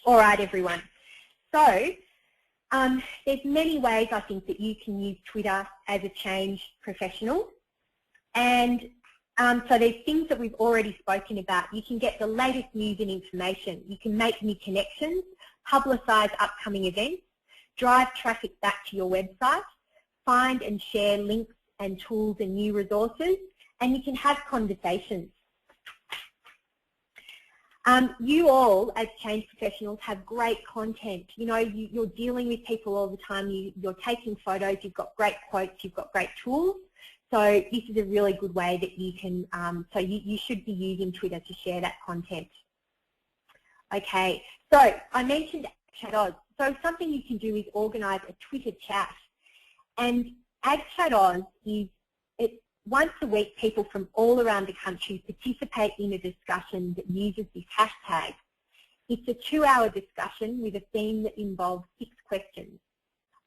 Speaker 2: All right, everyone. So there's many ways I think that you can use Twitter as a change professional. And so there's things that we've already spoken about. You can get the latest news and information. You can make new connections, publicise upcoming events, drive traffic back to your website, find and share links and tools and new resources, and you can have conversations. You all, as change professionals, have great content. You know, you're dealing with people all the time. You're taking photos. You've got great quotes. You've got great tools. So this is a really good way that you can, so you should be using Twitter to share that content. Okay, so I mentioned AgChatOz. So something you can do is organise a Twitter chat. And AgChatOz is, once a week, people from all around the country participate in a discussion that uses this hashtag. It's a 2-hour discussion with a theme that involves 6 questions.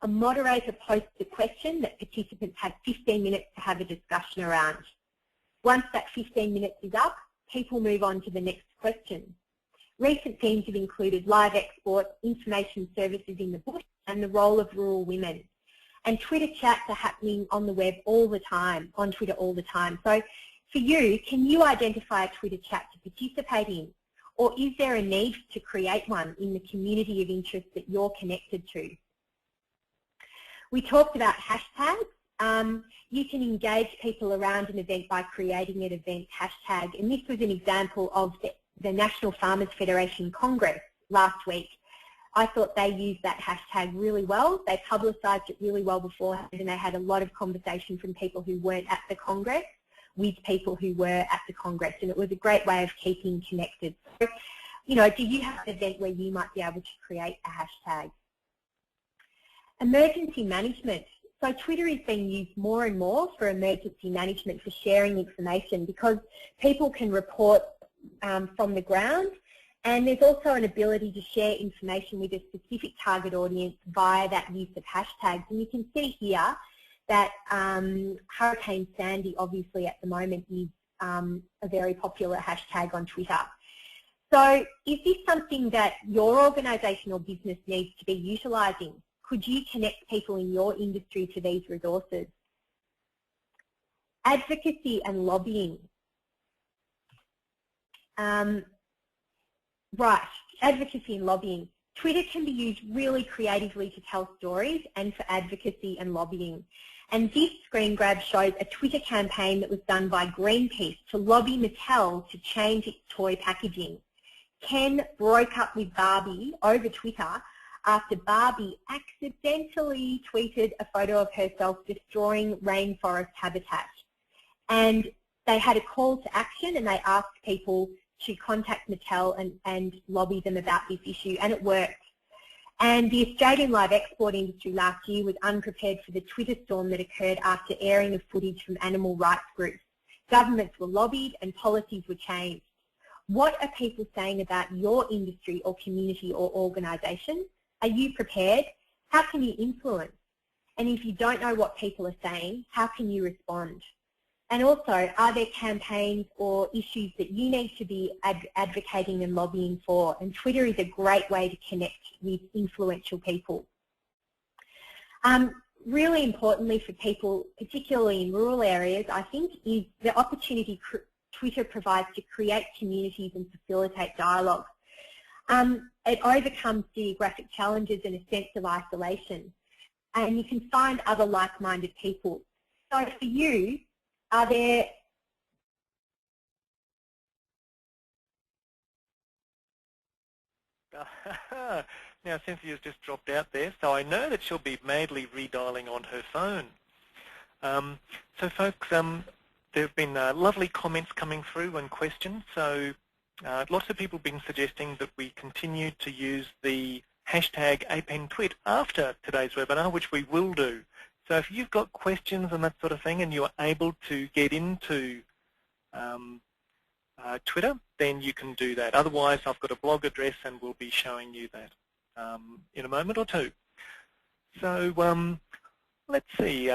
Speaker 2: A moderator posts a question that participants have 15 minutes to have a discussion around. Once that 15 minutes is up, people move on to the next question. Recent themes have included live export, information services in the bush, and the role of rural women. And Twitter chats are happening on the web all the time, on Twitter all the time. So for you, can you identify a Twitter chat to participate in? Or is there a need to create one in the community of interest that you're connected to? We talked about hashtags. You can engage people around an event by creating an event hashtag. And this was an example of the National Farmers Federation Congress last week. I thought they used that hashtag really well. They publicised it really well beforehand, and they had a lot of conversation from people who weren't at the Congress with people who were at the Congress, and it was a great way of keeping connected. So, you know, do you have an event where you might be able to create a hashtag? Emergency management. So Twitter is being used more and more for emergency management, for sharing information, because people can report from the ground. And there's also an ability to share information with a specific target audience via that use of hashtags. And you can see here that Hurricane Sandy, obviously at the moment, is a very popular hashtag on Twitter. So is this something that your organisation or business needs to be utilising? Could you connect people in your industry to these resources? Advocacy and lobbying. Right, advocacy and lobbying. Twitter can be used really creatively to tell stories and for advocacy and lobbying. And this screen grab shows a Twitter campaign that was done by Greenpeace to lobby Mattel to change its toy packaging. Ken broke up with Barbie over Twitter after Barbie accidentally tweeted a photo of herself destroying rainforest habitat. And they had a call to action, and they asked people to contact Mattel and lobby them about this issue, and it worked. And the Australian live export industry last year was unprepared for the Twitter storm that occurred after airing of footage from animal rights groups. Governments were lobbied and policies were changed. What are people saying about your industry or community or organisation? Are you prepared? How can you influence? And if you don't know what people are saying, how can you respond? And also, are there campaigns or issues that you need to be advocating and lobbying for? And Twitter is a great way to connect with influential people. Really importantly for people, particularly in rural areas, I think, is the opportunity Twitter provides to create communities and facilitate dialogue. It overcomes geographic challenges and a sense of isolation. And you can find other like-minded people. So for you, are there...
Speaker 1: Now Cynthia's just dropped out there, so I know that she'll be madly redialing on her phone. So folks, there have been lovely comments coming through and questions. So lots of people have been suggesting that we continue to use the hashtag #APENTwit after today's webinar, which we will do. So if you've got questions and that sort of thing and you're able to get into Twitter, then you can do that. Otherwise, I've got a blog address and we'll be showing you that in a moment or two. So let's see.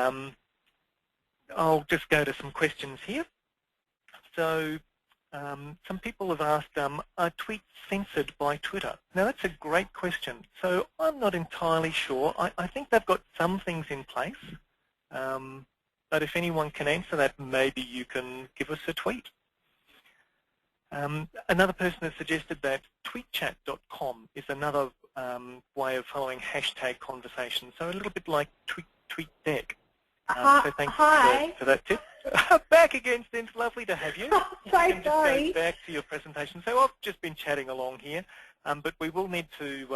Speaker 1: I'll just go to some questions here. So some people have asked, are tweets censored by Twitter? Now that's a great question. So I'm not entirely sure. I think they've got some things in place. But if anyone can answer that, maybe you can give us a tweet. Another person has suggested that tweetchat.com is another way of following hashtag conversation. So a little bit like TweetDeck. So thanks for that tip. Back again, Cindy. Lovely to have you.
Speaker 2: So sorry.
Speaker 1: Just go back to your presentation. So I've just been chatting along here, but we will need to,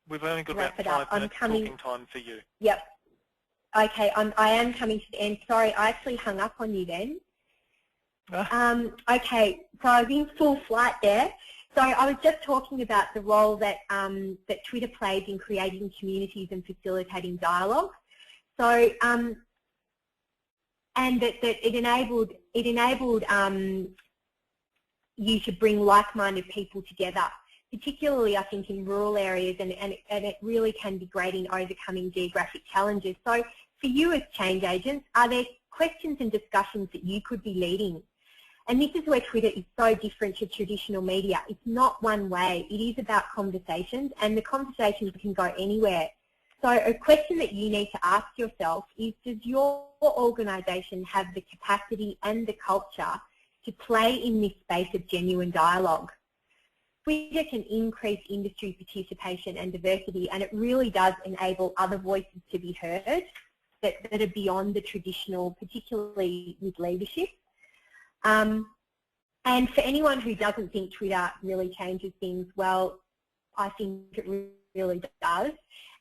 Speaker 1: we've only got about 5 minutes talking time for you.
Speaker 2: Yep. Okay, I am coming to the end. Sorry, I actually hung up on you then. Okay, so I was in full flight there. So I was just talking about the role that, that Twitter plays in creating communities and facilitating dialogue. So, and that it enabled you to bring like-minded people together, particularly I think in rural areas, and it really can be great in overcoming geographic challenges. So for you as change agents, are there questions and discussions that you could be leading? And this is where Twitter is so different to traditional media. It's not one way. It is about conversations, and the conversations can go anywhere. So a question that you need to ask yourself is, does your organisation have the capacity and the culture to play in this space of genuine dialogue? Twitter can increase industry participation and diversity, and it really does enable other voices to be heard that are beyond the traditional, particularly with leadership. And for anyone who doesn't think Twitter really changes things, well, I think it really does.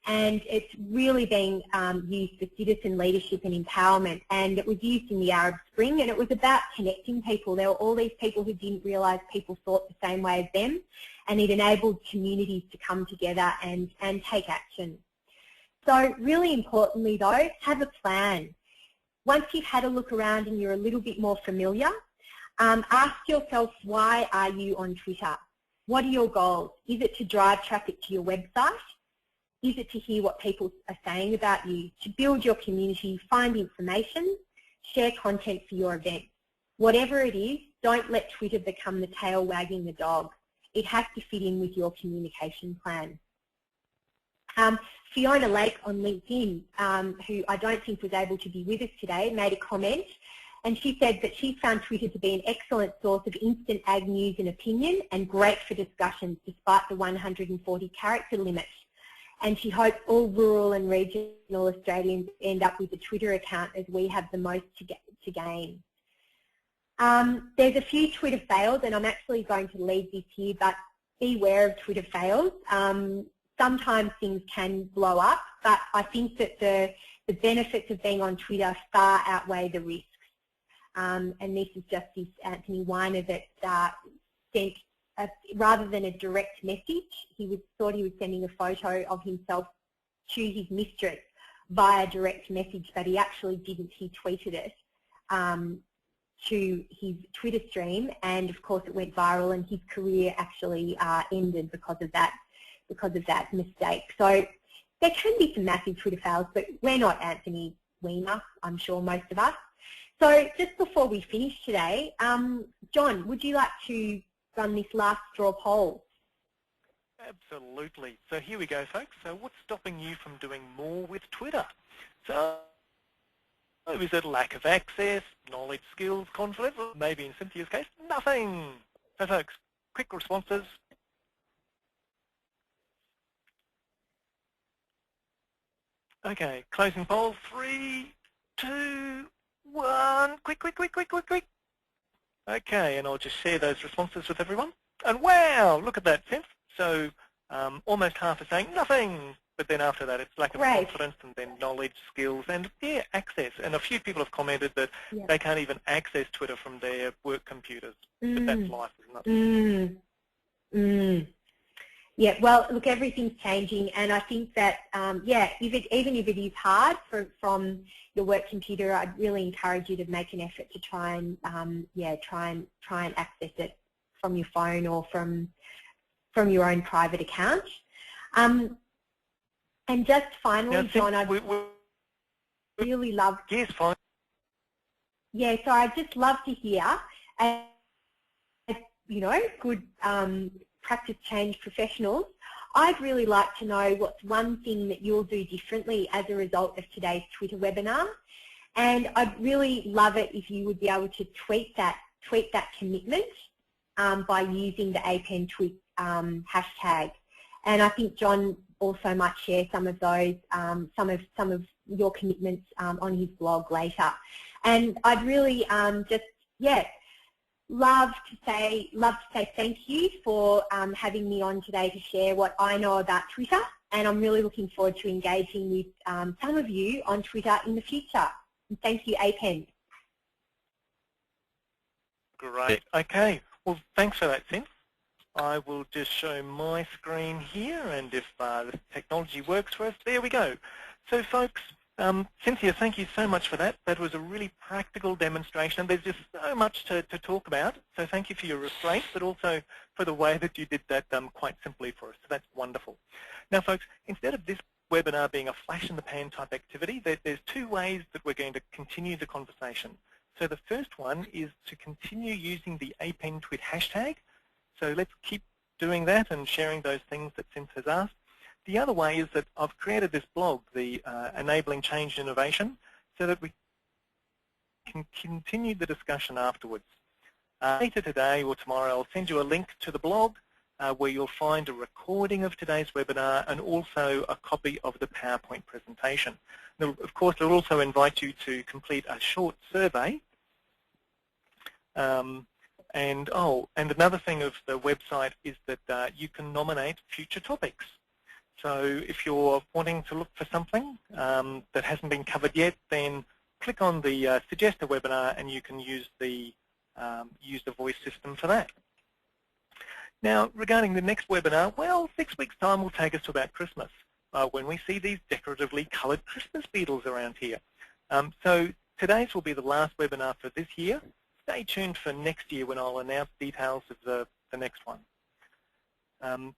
Speaker 2: And it's really being used for citizen leadership and empowerment. And it was used in the Arab Spring, and it was about connecting people. There were all these people who didn't realise people thought the same way as them, and it enabled communities to come together and take action. So really importantly though, have a plan. Once you've had a look around and you're a little bit more familiar, ask yourself, why are you on Twitter? What are your goals? Is it to drive traffic to your website? Is it to hear what people are saying about you, to build your community, find information, share content for your event? Whatever it is, don't let Twitter become the tail wagging the dog. It has to fit in with your communication plan. Fiona Lake on LinkedIn, who I don't think was able to be with us today, made a comment, and she said that she found Twitter to be an excellent source of instant ag news and opinion, and great for discussions despite the 140 character limit. And she hopes all rural and regional Australians end up with a Twitter account, as we have the most to gain. There's a few Twitter fails, and I'm actually going to leave this here, but beware of Twitter fails. Sometimes things can blow up, but I think that the benefits of being on Twitter far outweigh the risks. And this is just this Anthony Weiner that sent, rather than a direct message, thought he was sending a photo of himself to his mistress via direct message, but he actually didn't. He tweeted it to his Twitter stream, and of course it went viral, and his career actually ended because of that mistake. So there can be some massive Twitter fails, but we're not Anthony Weiner, I'm sure most of us. So just before we finish today, John, would you like to run this last straw poll?
Speaker 1: Absolutely. So here we go, folks. So what's stopping you from doing more with Twitter? So is it lack of access, knowledge, skills, confidence, or maybe in Cynthia's case, nothing? So folks, quick responses. Okay, closing poll, 3, 2, 1, quick. Okay, and I'll just share those responses with everyone. And wow, look at that, Cynth. So almost half are saying nothing, but then after that it's lack of confidence, and then knowledge, skills, and yeah, access. And a few people have commented that they can't even access Twitter from their work computers, but that's life, isn't it?
Speaker 2: Yeah, well, look, everything's changing, and I think that, yeah, even if it is hard from your work computer, I'd really encourage you to make an effort to try and access it from your phone or from your own private account. And just finally, now, John, I'd really love.
Speaker 1: Yes, fine.
Speaker 2: Yeah, so I'd just love to hear, you know, good practice change professionals. I'd really like to know what's one thing that you'll do differently as a result of today's Twitter webinar, and I'd really love it if you would be able to tweet that commitment by using the APEN tweet hashtag. And I think John also might share some of those, some of your commitments on his blog later. And I'd really love to say thank you for having me on today to share what I know about Twitter, and I'm really looking forward to engaging with some of you on Twitter in the future. And thank you, APEN.
Speaker 1: Great. Okay. Well, thanks for that, Cynth. I will just show my screen here, and if the technology works for us, there we go. So, folks, Cynthia, thank you so much for that. That was a really practical demonstration. There's just so much to talk about. So thank you for your restraint, but also for the way that you did that quite simply for us. So that's wonderful. Now, folks, instead of this webinar being a flash-in-the-pan type activity, there's two ways that we're going to continue the conversation. So the first one is to continue using the APEN tweet hashtag. So let's keep doing that and sharing those things that Cynth has asked. The other way is that I've created this blog, the Enabling Change and Innovation, so that we can continue the discussion afterwards. Later today or tomorrow, I'll send you a link to the blog where you'll find a recording of today's webinar and also a copy of the PowerPoint presentation. Now, of course, it'll also invite you to complete a short survey. And another thing of the website is that you can nominate future topics. So if you're wanting to look for something that hasn't been covered yet, then click on the Suggest a Webinar, and you can use the voice system for that. Now, regarding the next webinar, well, 6 weeks' time will take us to about Christmas, when we see these decoratively coloured Christmas beetles around here. So today's will be the last webinar for this year. Stay tuned for next year when I'll announce details of the next one.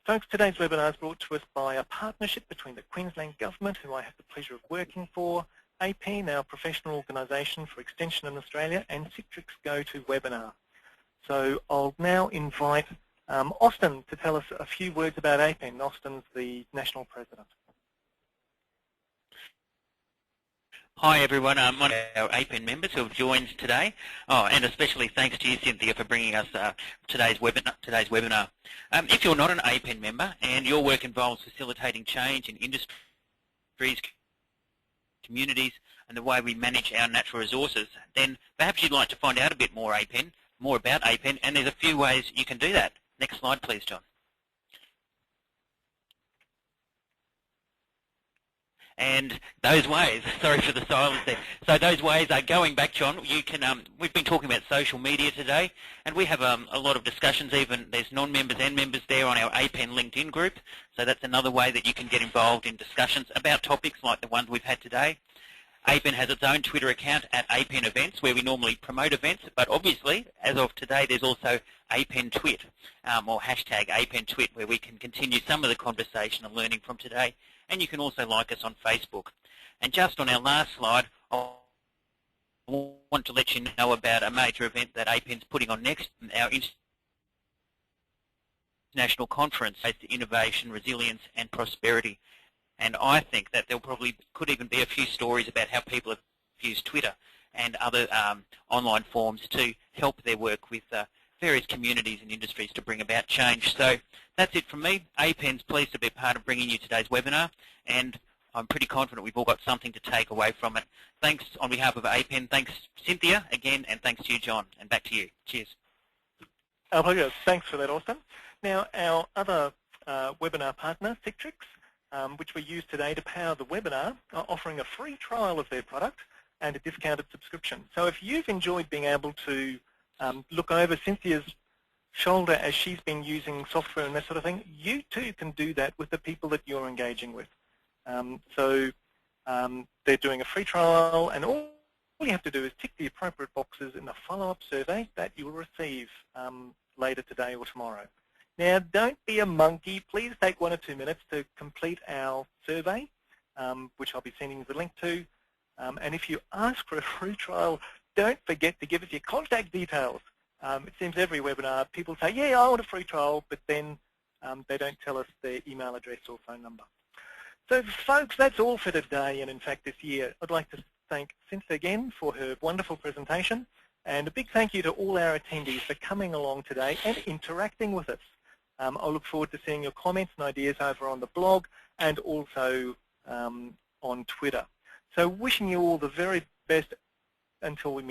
Speaker 1: Folks, today's webinar is brought to us by a partnership between the Queensland Government, who I have the pleasure of working for, APEN, our professional organisation for extension in Australia, and Citrix GoToWebinar. So I'll now invite Austin to tell us a few words about APEN. Austin's the National President.
Speaker 3: Hi everyone, I'm one of our APEN members who have joined today, and especially thanks to you, Cynthia, for bringing us today's webinar. If you're not an APEN member and your work involves facilitating change in industries, communities, and the way we manage our natural resources, then perhaps you'd like to find out a bit more about APEN, and there's a few ways you can do that. Next slide, please, John. And those ways, sorry for the silence there, so those ways are going back, John. You can, we've been talking about social media today, and we have a lot of discussions, even there's non-members and members there on our APEN LinkedIn group, so that's another way that you can get involved in discussions about topics like the ones we've had today. APEN has its own Twitter account at APEN Events, where we normally promote events, but obviously, as of today, there's also APEN twit, or hashtag APEN twit, where we can continue some of the conversation and learning from today, and you can also like us on Facebook. And just on our last slide, I want to let you know about a major event that APEN's putting on next, our international conference, Innovation, Resilience and Prosperity. And I think that there probably could even be a few stories about how people have used Twitter and other online forums to help their work with various communities and industries to bring about change. So that's it from me. APEN's pleased to be a part of bringing you today's webinar, and I'm pretty confident we've all got something to take away from it. Thanks on behalf of APEN. Thanks, Cynthia, again, and thanks to you, John. And back to you. Cheers.
Speaker 1: Our pleasure. Thanks for that, Austin. Now, our other webinar partner, Citrix, which we use today to power the webinar, are offering a free trial of their product and a discounted subscription. So if you've enjoyed being able to look over Cynthia's shoulder as she's been using software and that sort of thing, you too can do that with the people that you're engaging with. They're doing a free trial, and all you have to do is tick the appropriate boxes in the follow-up survey that you will receive later today or tomorrow. Now, don't be a monkey. Please take 1 or 2 minutes to complete our survey, which I'll be sending you the link to. And if you ask for a free trial, don't forget to give us your contact details. It seems every webinar, people say, yeah, I want a free trial, but then they don't tell us their email address or phone number. So, folks, that's all for today, and in fact this year. I'd like to thank Cynthia again for her wonderful presentation, and a big thank you to all our attendees for coming along today and interacting with us. I look forward to seeing your comments and ideas over on the blog and also on Twitter. So wishing you all the very best until we meet.